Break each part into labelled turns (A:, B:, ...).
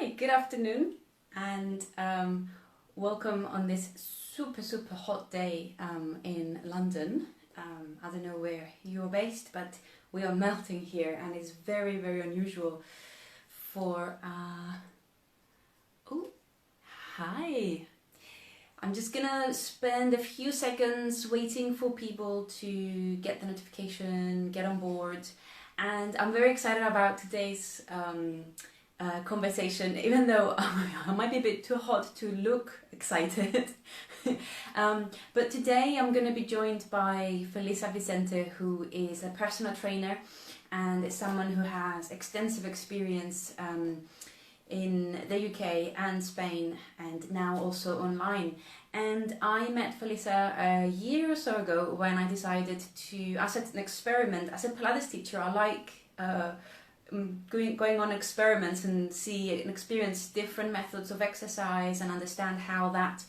A: Hi, good afternoon, and welcome on this super hot day in London. I don't know where you're based, but we are melting here, and it's very unusual for. Oh, hi! I'm just gonna spend a few seconds waiting for people to get the notification, get on board, and I'm very excited about today's conversation, even though I might be a bit too hot to look excited. But today I'm going to be joined by Felisa Vicente, who is a personal trainer and is someone who has extensive experience in the UK and Spain, and now also online. And I met Felisa a year or so ago when I decided to, as an experiment, as a Pilates teacher, I like going on experiments and see and experience different methods of exercise and understand how that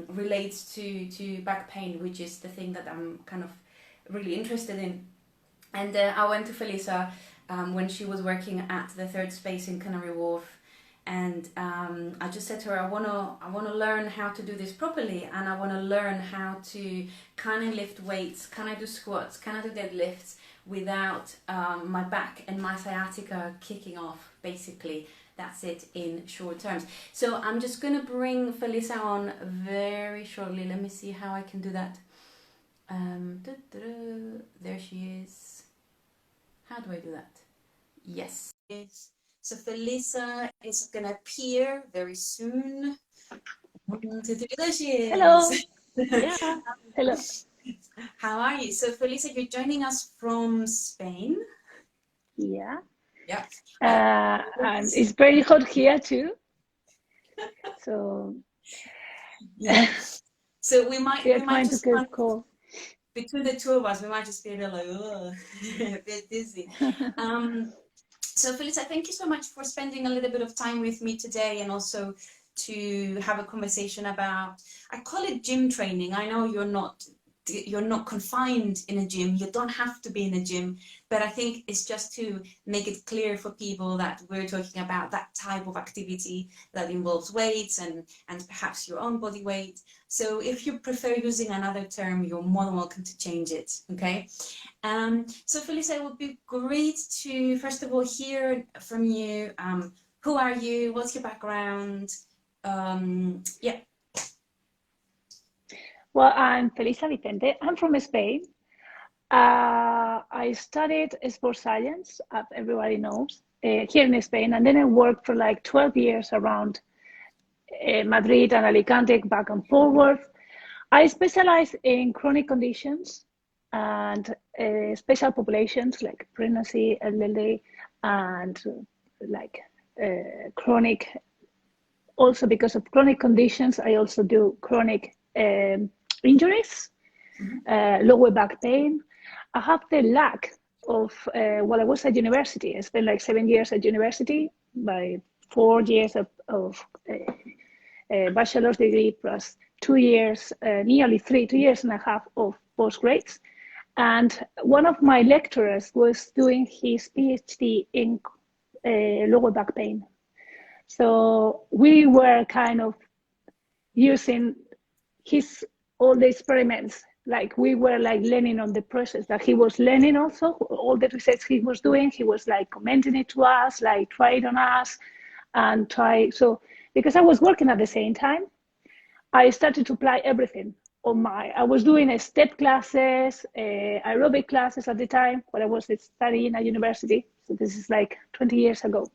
A: relates to back pain, which is the thing that I'm kind of really interested in. And I went to Felisa when she was working at the Third Space in Canary Wharf, and I just said to her, I wanna learn how to do this properly, and I wanna learn how to kind of lift weights, can I do squats, can I do deadlifts without my back and my sciatica kicking off, basically. That's it in short terms. So I'm just gonna bring Felisa on very shortly. Let me see how I can do that. There she is. How do I do that? Yes. So Felisa is gonna appear very soon. There she is.
B: Hello. Yeah. Hello.
A: How are you? So Felisa, you're joining us from Spain.
B: Yeah.
A: Yeah.
B: And it's very hot here too. So
A: yeah. So we might just
B: get cold.
A: Between the two of us, we might just be a bit like, a bit dizzy. So Felisa, thank you so much for spending a little bit of time with me today, and also to have a conversation about, I call it gym training. I know you're not confined in a gym, you don't have to be in a gym, but I think it's just to make it clear for people that we're talking about that type of activity that involves weights and perhaps your own body weight. So if you prefer using another term, you're more than welcome to change it, okay? So Felisa, it would be great to first of all hear from you. Who are you? What's your background? Yeah.
B: Well, I'm Felisa Vicente. I'm from Spain. I studied sports science, as everybody knows, here in Spain, and then I worked for like 12 years around Madrid and Alicante, back and forward. I specialize in chronic conditions and special populations like pregnancy, elderly, and like chronic. Also, because of chronic conditions, I also do chronic injuries, lower back pain. I have the lack of, while I was at university, I spent like 7 years at university, by 4 years of bachelor's degree plus 2 years, nearly 2 years and a half of postgrades. And one of my lecturers was doing his PhD in lower back pain. So we were kind of using all the experiments, like we were like learning on the process that he was learning. Also, all the research he was doing, he was like commenting it to us, like try it on us and try. So because I was working at the same time, I started to apply everything I was doing step classes, aerobic classes at the time when I was studying at university. So this is like 20 years ago.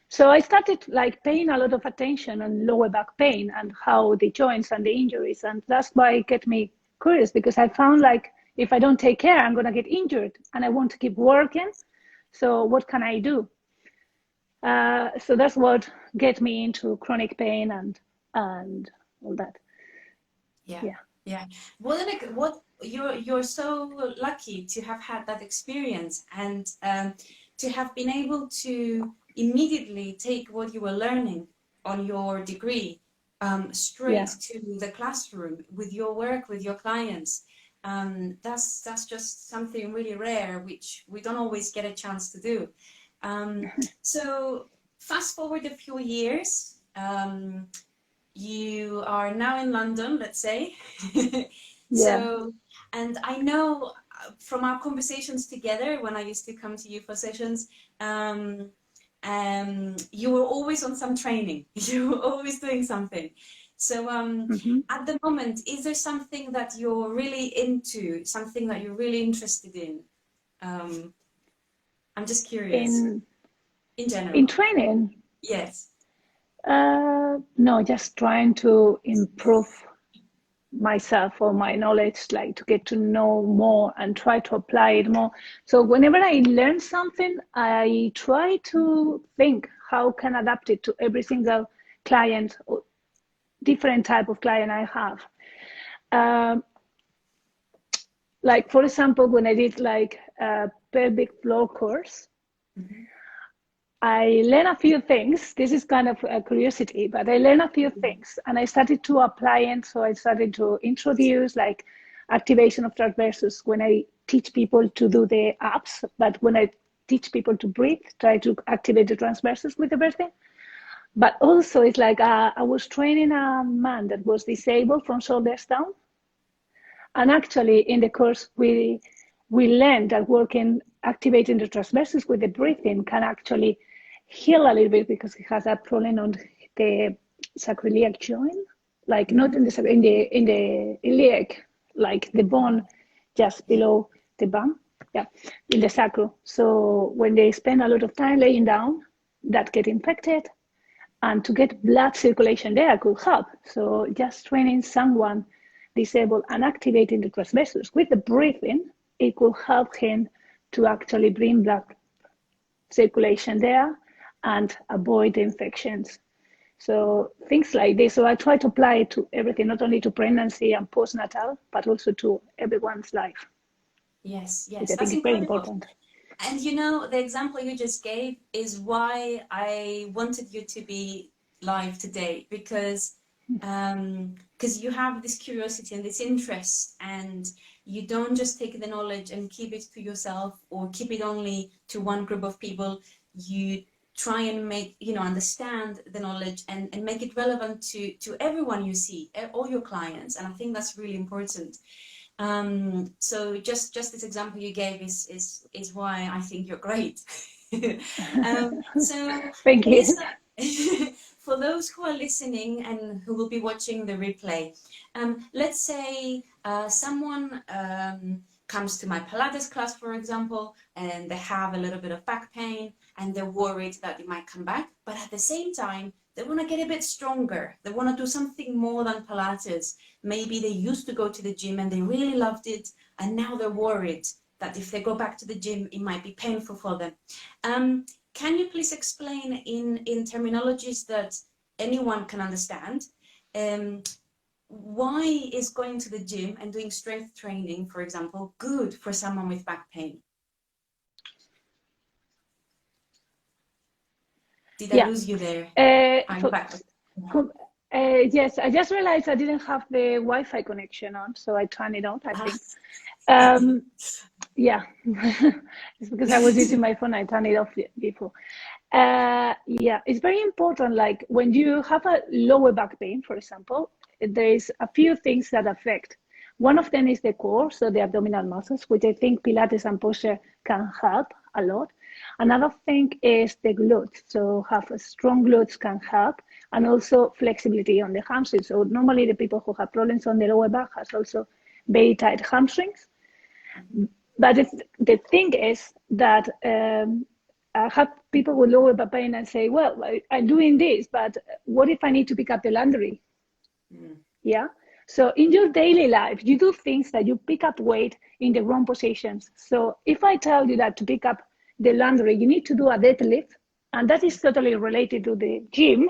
B: So I started like paying a lot of attention on lower back pain and how the joints and the injuries. And that's why it got me curious, because I found like, if I don't take care, I'm going to get injured and I want to keep working. So what can I do? So that's what get me into chronic pain and all that.
A: Yeah. What you're so lucky to have had that experience, and to have been able to immediately take what you were learning on your degree straight to the classroom with your work, with your clients. That's just something really rare, which we don't always get a chance to do. So fast forward a few years. You are now in London, let's say.
B: Yeah.
A: So, and I know from our conversations together when I used to come to you for sessions, um, you were always on some training. You were always doing something. So, at the moment, is there something that you're really into, something that you're really interested in? I'm just curious.
B: In
A: In general.
B: training,
A: Yes.
B: no, just trying to improve myself or my knowledge, like to get to know more and try to apply it more. So whenever I learn something, I try to think how can I adapt it to every single client or different type of client I have. Like for example, when I did like a pelvic floor course, I learned a few things. This is kind of a curiosity, but I learned a few things and I started to apply it. So I started to introduce like activation of transversus when I teach people to do the abs, but when I teach people to breathe, try to activate the transversus with the breathing. But also it's like I was training a man that was disabled from shoulders down. And actually in the course, we learned that working, activating the transversus with the breathing can actually heal a little bit because he has a problem on the sacroiliac joint, like not in the iliac, like the bone just below the bum, yeah, in the sacrum. So when they spend a lot of time laying down, that get infected, and to get blood circulation there could help. So just training someone disabled and activating the transversus with the breathing, it could help him to actually bring blood circulation there and avoid the infections. So things like this. So I try to apply it to everything, not only to pregnancy and postnatal, but also to everyone's life,
A: Yes,
B: which I
A: yes,
B: think
A: that's
B: is very
A: incredible.
B: important.
A: And you know, the example you just gave is why I wanted you to be live today, because you have this curiosity and this interest, and you don't just take the knowledge and keep it to yourself or keep it only to one group of people. You try and make, understand the knowledge and make it relevant to everyone you see, all your clients. And I think that's really important. So just this example you gave is why I think you're great. So
B: Thank you.
A: Felisa, for those who are listening and who will be watching the replay, let's say someone comes to my Pilates class, for example, and they have a little bit of back pain and they're worried that it might come back, but at the same time, they want to get a bit stronger. They want to do something more than Pilates. Maybe they used to go to the gym and they really loved it, and now they're worried that if they go back to the gym, it might be painful for them. Can you please explain in terminologies that anyone can understand, why is going to the gym and doing strength training, for example, good for someone with back pain? Did I lose you there? I'm back.
B: Yes, I just realized I didn't have the Wi-Fi connection on, so I turned it on, I think. Yeah, it's because I was using my phone, I turned it off before. Yeah, it's very important, like when you have a lower back pain, for example, there's a few things that affect. One of them is the core, so the abdominal muscles, which I think Pilates and posture can help a lot. Another thing is the glutes, so have a strong glutes can help, and also flexibility on the hamstrings. So normally the people who have problems on the lower back has also very tight hamstrings. But the thing is that I have people with lower back pain and say, well, I'm doing this, but what if I need to pick up the laundry? Yeah. So in your daily life, you do things that you pick up weight in the wrong positions. So if I tell you that to pick up the laundry, you need to do a deadlift, and that is totally related to the gym.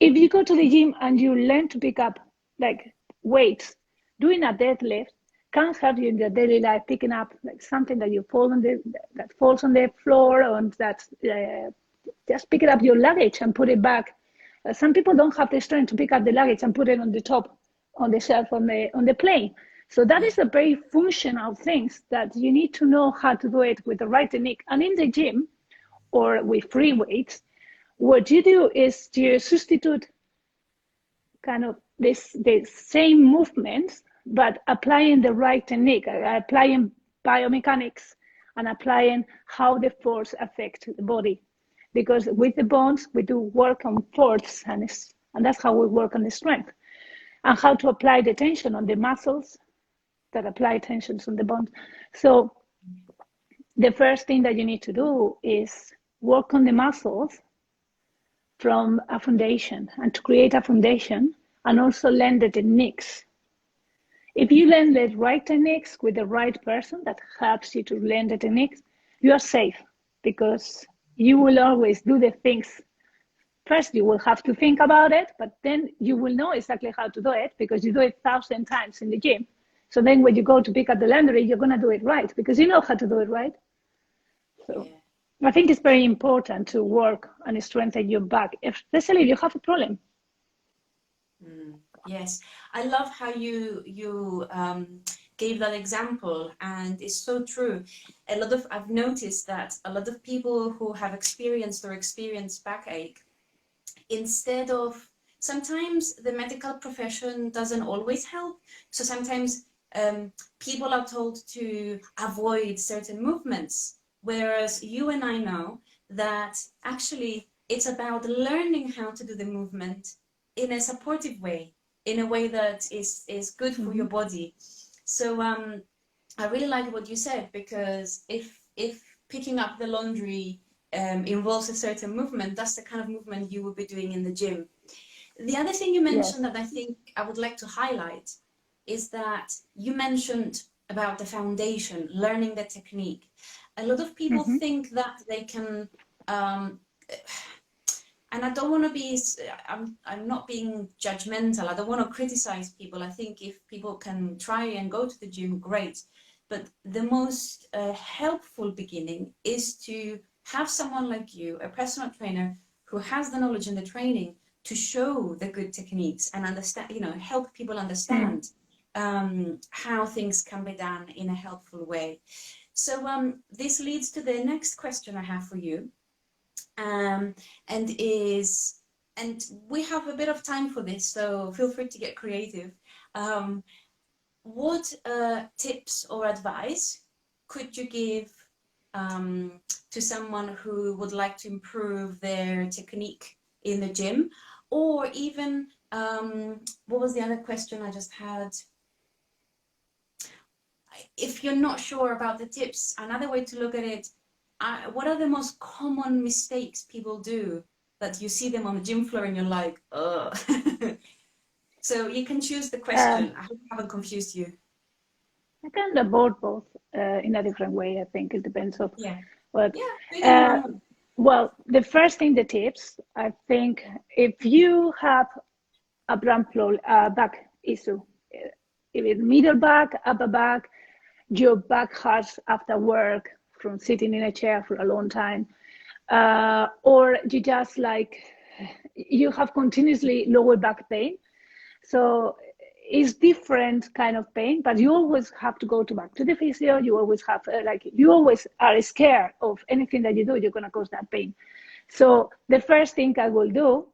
B: If you go to the gym and you learn to pick up like weights, doing a deadlift can help you in your daily life, picking up like something that you fall on that falls on the floor, and that just pick it up your luggage and put it back. Some people don't have the strength to pick up the luggage and put it on the top, on the shelf, on the plane. So that is a very functional things that you need to know how to do it with the right technique. And in the gym or with free weights, what you do is you substitute kind of the same movements, but applying the right technique, applying biomechanics and applying how the force affects the body. Because with the bones, we do work on force, and that's how we work on the strength, and how to apply the tension on the muscles that apply tensions on the bones. So the first thing that you need to do is work on the muscles from a foundation, and to create a foundation, and also learn the techniques. If you learn the right techniques with the right person that helps you to learn the techniques, you are safe, because you will always do the things. First, you will have to think about it, but then you will know exactly how to do it, because you do it 1,000 times in the gym. So then when you go to pick up the laundry, you're going to do it right, because you know how to do it right. So I think it's very important to work and strengthen your back, especially if you have a problem.
A: Yes, I love how you gave that example, and it's so true. I've noticed that a lot of people who have experienced backache, instead of, sometimes the medical profession doesn't always help. So sometimes people are told to avoid certain movements, whereas you and I know that actually it's about learning how to do the movement in a supportive way, in a way that is good for your body. So I really like what you said, because if picking up the laundry involves a certain movement, that's the kind of movement you will be doing in the gym. The other thing you mentioned that I think I would like to highlight is that you mentioned about the foundation, learning the technique. A lot of people think that they can, and I don't want to be, I'm not being judgmental. I don't want to criticize people. I think if people can try and go to the gym, great. But the most helpful beginning is to have someone like you, a personal trainer, who has the knowledge and the training to show the good techniques and understand, help people understand how things can be done in a helpful way. So this leads to the next question I have for you. And we have a bit of time for this, so feel free to get creative. What tips or advice could you give to someone who would like to improve their technique in the gym? Or even, what was the other question I just had? If you're not sure about the tips, another way to look at it, what are the most common mistakes people do that you see them on the gym floor and you're like, ugh? So you can choose the question. I hope I haven't confused you.
B: I can abort both in a different way. I think it depends on what. Well, the first thing, the tips, I think if you have a back issue, if it's middle back, upper back, your back hurts after work from sitting in a chair for a long time, or you just you have continuously lower back pain. So it's different kind of pain, but you always have to go back to the physio. You always have, you always are scared of anything that you do, you're going to cause that pain. So the first thing I will do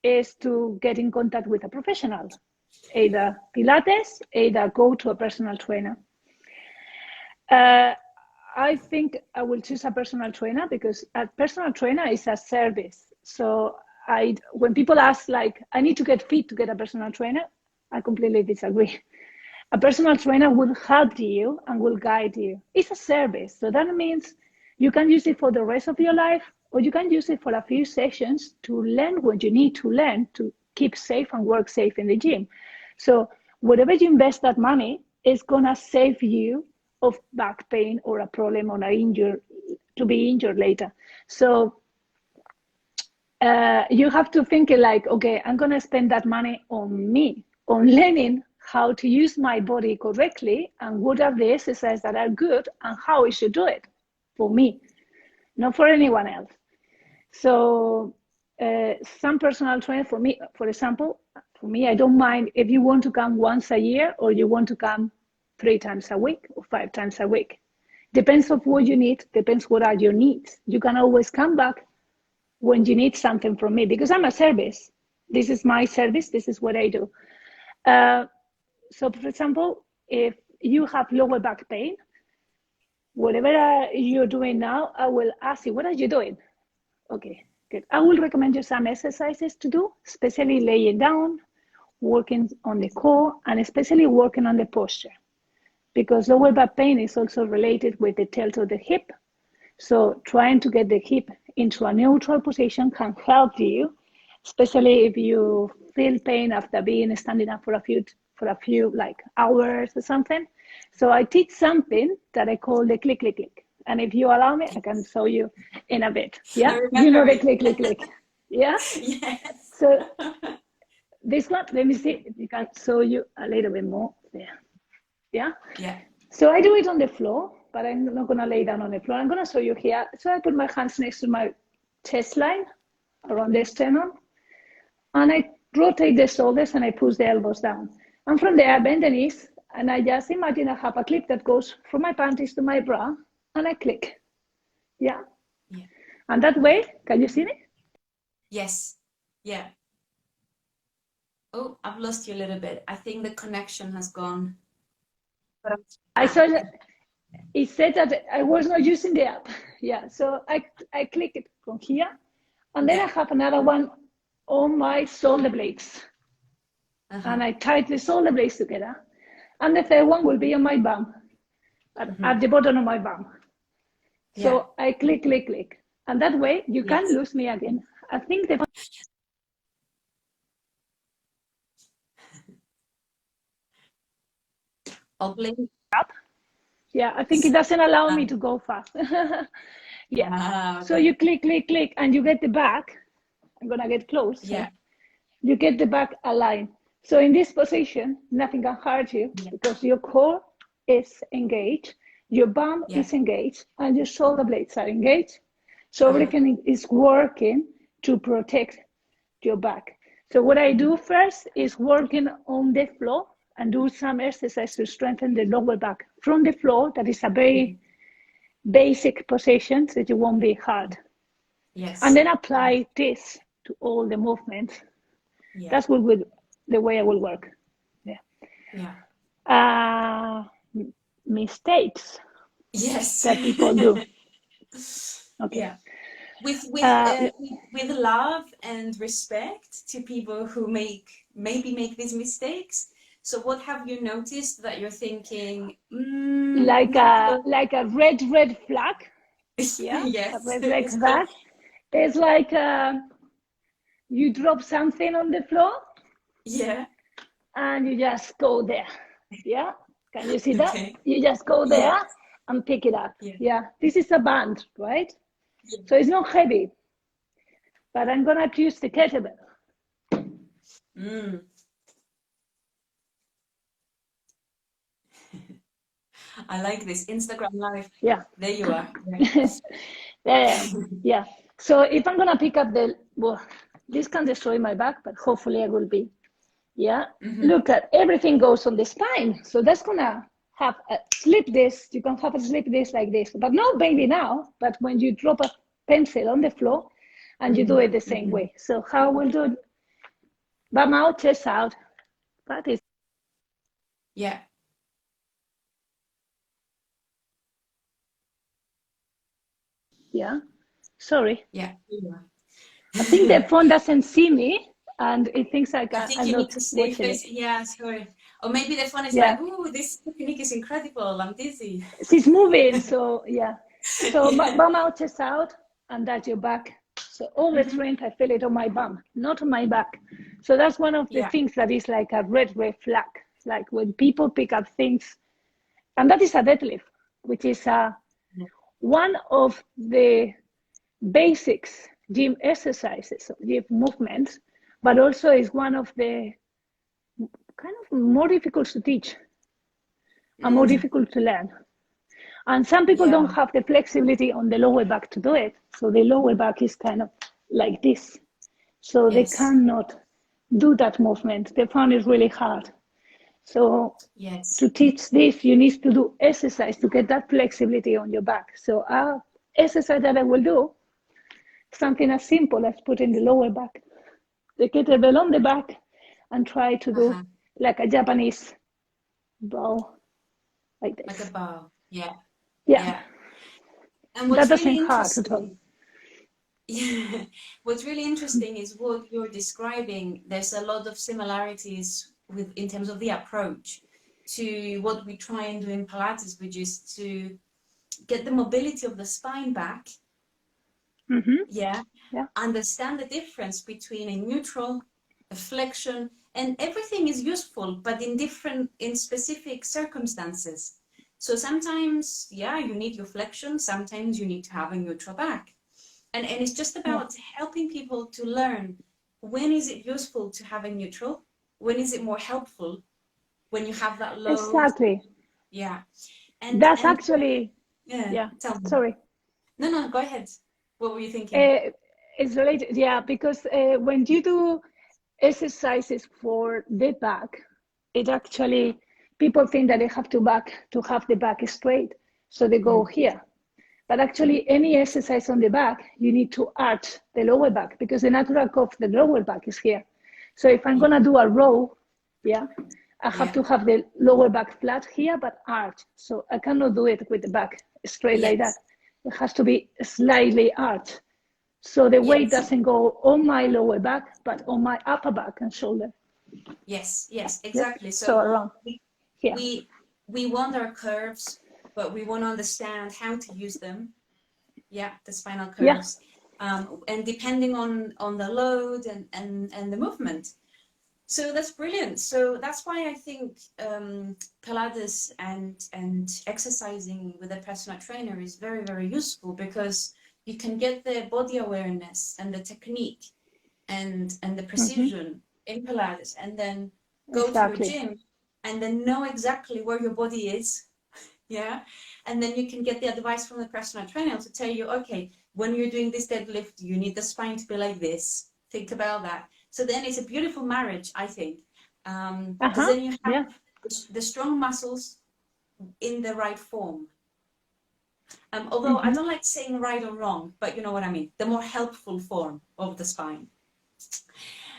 B: is to get in contact with a professional, either Pilates, either go to a personal trainer. I think I will choose a personal trainer because a personal trainer is a service. So when people ask, I need to get fit to get a personal trainer, I completely disagree. A personal trainer will help you and will guide you. It's a service. So that means you can use it for the rest of your life, or you can use it for a few sessions to learn what you need to learn to keep safe and work safe in the gym. So whatever you invest that money is going to save you of back pain or a problem or to be injured later. So you have to think okay, I'm going to spend that money on me, on learning how to use my body correctly and what are the exercises that are good and how I should do it for me, not for anyone else. So some personal trainer, for me, for example, I don't mind if you want to come once a year or you want to come 3 times a week or 5 times a week. Depends on what you need, depends what are your needs. You can always come back when you need something from me, because I'm a service. This is my service. This is what I do. So, for example, if you have lower back pain, whatever you're doing now, I will ask you, what are you doing? Okay, good. I will recommend you some exercises to do, especially laying down, working on the core, and especially working on the posture, because lower back pain is also related with the tilt of the hip. So trying to get the hip into a neutral position can help you, especially if you feel pain after being standing up for a few like hours or something. So I teach something that I call the click, click, click. And if you allow me, I can show you in a bit. Yeah, you know the click, click, click. Yeah.
A: Yes.
B: So this one, let me see if you can show you a little bit more there. Yeah.
A: Yeah.
B: So I do it on the floor, but I'm not gonna lay down on the floor. I'm gonna show you here. So I put my hands next to my chest line, around the sternum, and I rotate the shoulders and I push the elbows down. And from there, I bend the knees, and I just imagine I have a clip that goes from my panties to my bra, and I click. Yeah.
A: Yeah.
B: And that way, can you see me?
A: Yes. Yeah. Oh, I've lost you a little bit. I think the connection has gone. But
B: I saw that it said that I was not using the app. Yeah. So I click it from here, and then I have another one on my shoulder blades. And I tied the shoulder blades together. And the third one will be on my bum, at the bottom of my bum. So I click, click, click. And that way you can't lose me again. I think the
A: I'll blame.
B: yeah, I think it doesn't allow me to go fast. Yeah. So you click, click, click, and you get the back. I'm gonna get close.
A: Yeah.
B: You get the back aligned. So in this position, nothing can hurt you because your core is engaged, your bum is engaged, and your shoulder blades are engaged. So everything is working to protect your back. So what I do first is working on the floor and do some exercise to strengthen the lower back from the floor. That is a very basic position, so it won't be hard.
A: Yes.
B: And then apply this to all the movements.
A: Yeah.
B: That's what the way I will work. Yeah.
A: Yeah.
B: Mistakes.
A: Yes.
B: That people do. Okay.
A: Yeah. With love and respect to people who maybe make these mistakes. So what have you noticed that you're thinking?
B: Like a red flag. Yeah.
A: Yes.
B: A red flag. It's like you drop something on the floor.
A: Yeah.
B: And you just go there. Yeah. Can you see that?
A: Okay.
B: You just go there and pick it up. Yeah. This is a band, right? Yeah. So it's not heavy, but I'm gonna use the kettlebell.
A: I like this Instagram live.
B: Yeah.
A: There you are.
B: Yeah. So if I'm gonna pick up this can destroy my back, but hopefully I will be. Yeah. Look at everything goes on the spine. So that's gonna have a slip disc. You can have a slip disc like this, but not maybe now, but when you drop a pencil on the floor and you do it the same way. So how we'll do it? Bum out, chest out. That is.
A: Yeah.
B: Yeah. Sorry.
A: Yeah.
B: I think the phone doesn't see me. And it thinks I
A: think you need to stay facing. Yeah, sorry. Or maybe the phone is like, "Ooh, this technique is incredible. I'm dizzy."
B: She's moving, so yeah. So bum out, chest out, and that's your back. So all the strength, I feel it on my bum, not on my back. So that's one of the things that is like a red flag. Like when people pick up things, and that is a deadlift, which is one of the basics gym exercises, gym movements, but also is one of the kind of more difficult to teach and more difficult to learn. And some people don't have the flexibility on the lower back to do it. So the lower back is kind of like this. So they cannot do that movement. They found it really hard. So to teach this, you need to do exercise to get that flexibility on your back. So our exercise that I will do something as simple as putting the lower back, the kettlebell on the back, and try to do like a Japanese bow, like
A: Like a
B: this.
A: bow. Yeah.
B: Yeah,
A: Yeah. And
B: that
A: what's really
B: doesn't hurt at all.
A: interesting, yeah, what's really interesting is what you're describing. There's a lot of similarities with in terms of the approach to what we try and do in Pilates, which is to get the mobility of the spine back. Yeah.
B: Yeah,
A: Understand the difference between a neutral, a flexion, and everything is useful, but in specific circumstances. So sometimes, yeah, you need your flexion. Sometimes you need to have a neutral back. And it's just
B: yeah,
A: about helping people to learn when is it useful to have a neutral, when is it more helpful when you have that load.
B: exactly.
A: Yeah.
B: That's
A: And
B: actually,
A: yeah,
B: yeah,
A: tell me.
B: sorry.
A: No, go ahead. What were you thinking?
B: It's related, yeah, because when you do exercises for the back, it actually, people think that they have to have the back straight, so they go here. But actually, any exercise on the back, you need to arch the lower back because the natural curve of the lower back is here. So if I'm gonna do a row, yeah, I have
A: Yeah.
B: to have the lower back flat here, but arch. So I cannot do it with the back straight like that.
A: Yes.
B: It has to be slightly arched. So the weight
A: Yes.
B: doesn't go on my lower back, but on my upper back and shoulder.
A: Yes,
B: Yep.
A: exactly.
B: So
A: So
B: around
A: we
B: here.
A: we we want our curves, but we want to understand how to use them. Yeah, the spinal
B: Yeah.
A: curves. And depending on the load and the movement. So that's brilliant. So that's why I think Pilates and exercising with a personal trainer is very, very useful because you can get the body awareness and the technique and the precision in Pilates, and then go to your
B: Exactly.
A: gym and then know exactly where your body is. Yeah. And then you can get the advice from the personal trainer to tell you, okay, when you're doing this deadlift, you need the spine to be like this. Think about that. So then it's a beautiful marriage, I think. Because then you have
B: Yeah.
A: the strong muscles in the right form. Although I don't like saying right or wrong, but you know what I mean. The more helpful form of the spine.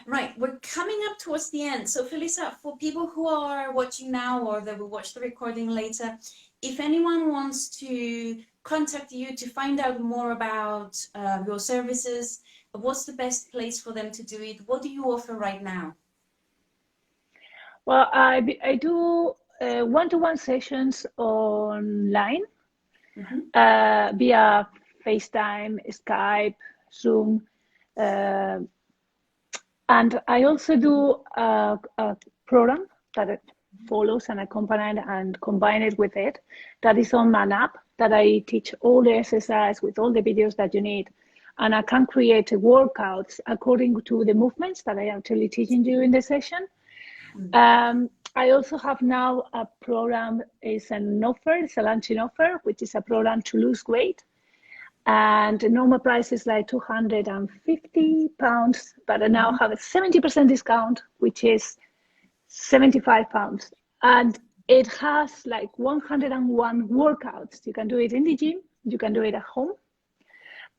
A: Right, we're coming up towards the end. So Felisa, for people who are watching now or they will watch the recording later, if anyone wants to contact you to find out more about your services, what's the best place for them to do it? What do you offer right now?
B: Well, I do one-to-one sessions online via FaceTime, Skype, Zoom. Uh, and I also do a program that it follows and accompanied and combine it with it. That is on an app that I teach all the exercise with all the videos that you need. And I can create workouts according to the movements that I am actually teaching during the session. I also have now a program, it's an offer, it's a launching offer, which is a program to lose weight. And the normal price is like £250, but I now have a 70% discount, which is £75. And it has like 101 workouts. You can do it in the gym, you can do it at home.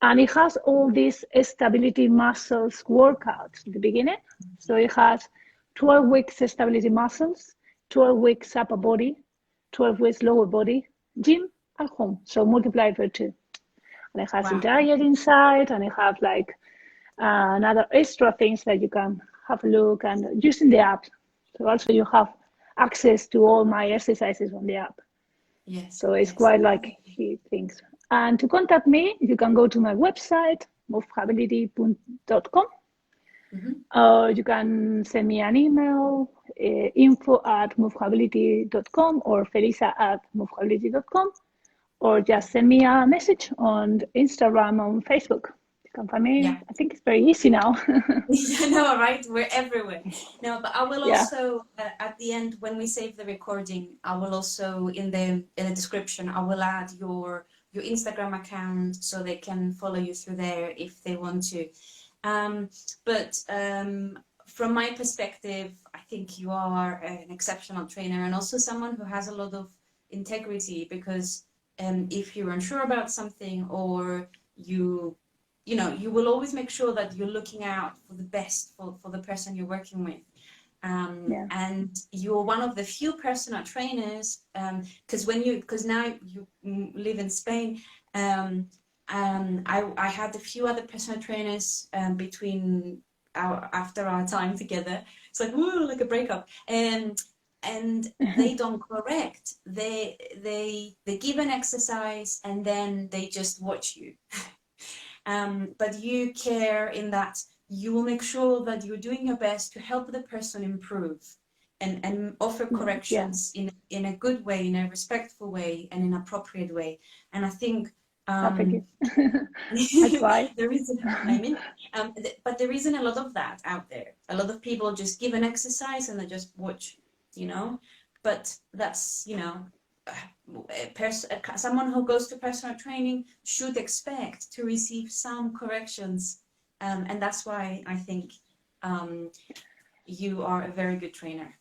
B: And it has all these stability muscles workouts at the beginning. So it has 12 weeks stability muscles, 12 weeks upper body, 12 weeks lower body, gym at home. So multiply by 2. And it has a
A: Wow.
B: diet inside, and it have like another extra things that you can have a look and using the app. So also you have access to all my exercises on the app.
A: Yes,
B: So it's
A: yes.
B: quite like huge things. And to contact me, you can go to my website, movability.com, or you can send me an email, info@movability.com or felisa@movability.com, or just send me a message on Instagram, on Facebook. You can find me.
A: Yeah.
B: I think it's very easy now.
A: You know, right? We're everywhere. No, but I will
B: Yeah.
A: also at the end when we save the recording, I will also in the description I will add your Instagram account so they can follow you through there if they want to. But from my perspective, I think you are an exceptional trainer and also someone who has a lot of integrity because if you're unsure about something or you you will always make sure that you're looking out for the best for the person you're working with. And you're one of the few personal trainers, because now you live in Spain. I had a few other personal trainers after our time together. It's like, woo, like a breakup. And they don't correct. They give an exercise and then they just watch you. But you care in that you will make sure that you're doing your best to help the person improve and offer corrections in a good way, in a respectful way, and in an appropriate way. And I think
B: I try.
A: there isn't, but there isn't a lot of that out there. A lot of people just give an exercise and they just watch, but that's, someone who goes to personal training should expect to receive some corrections, and that's why I think you are a very good trainer.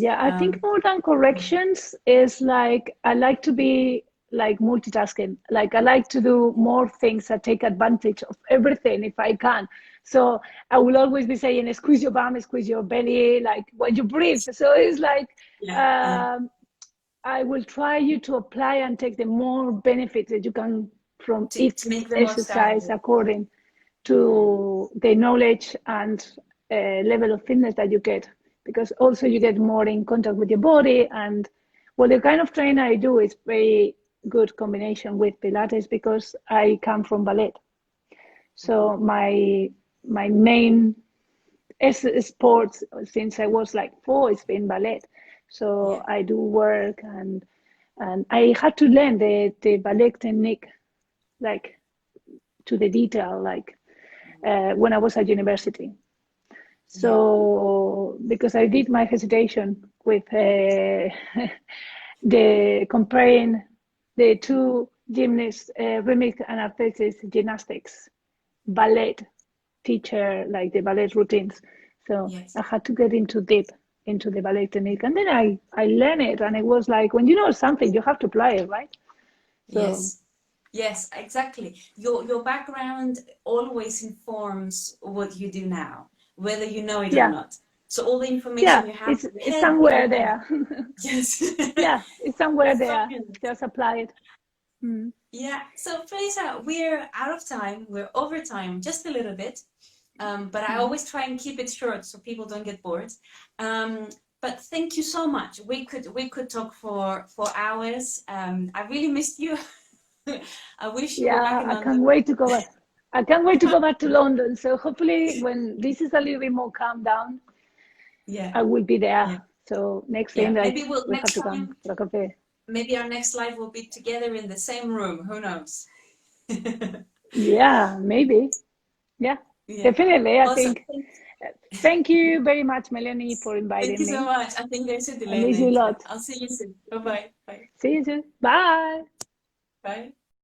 B: I think more than corrections is like, I like to be like multitasking. Like I like to do more things that take advantage of everything if I can. So I will always be saying, squeeze your bum, squeeze your belly, like when you breathe. So it's like, I will try you to apply and take the more benefits that you can from each exercise according to the knowledge and level of fitness that you get. Because also you get more in contact with your body. And the kind of training I do is very good combination with Pilates because I come from ballet. So my main sports since I was like 4 has been ballet. So I do work and I had to learn the ballet technique like to the detail, like when I was at university. So because I did my hesitation with the comparing the two gymnasts, rhythmic and artistic gymnastics, ballet teacher, like the ballet routines. So I had to get deep into the ballet technique, and then I learned it, and it was like when you know something, you have to apply it, right? So,
A: yes, exactly. Your background always informs what you do now, whether you know it or not. So all the information you have,
B: it's somewhere there.
A: Yes.
B: It's somewhere there. Just apply it.
A: Yeah. So Felisa, we're out of time. We're over time just a little bit, but I always try and keep it short so people don't get bored. But thank you so much. We could talk for hours. I really missed you. I wish you were back in London.
B: I can't wait to go back. I can't wait to go back to London. So hopefully when this is a little bit more calm down, I will be there. So next thing
A: maybe
B: we have to come for a coffee.
A: Maybe our next live will be together in the same room. Who knows?
B: Maybe. Definitely. I think. Thank you very much, Melanie, for inviting me.
A: Thank you so much. I think there's a delay.
B: I miss you a lot.
A: I'll see you soon. Bye-bye. Bye.
B: See you soon. Bye.
A: Bye.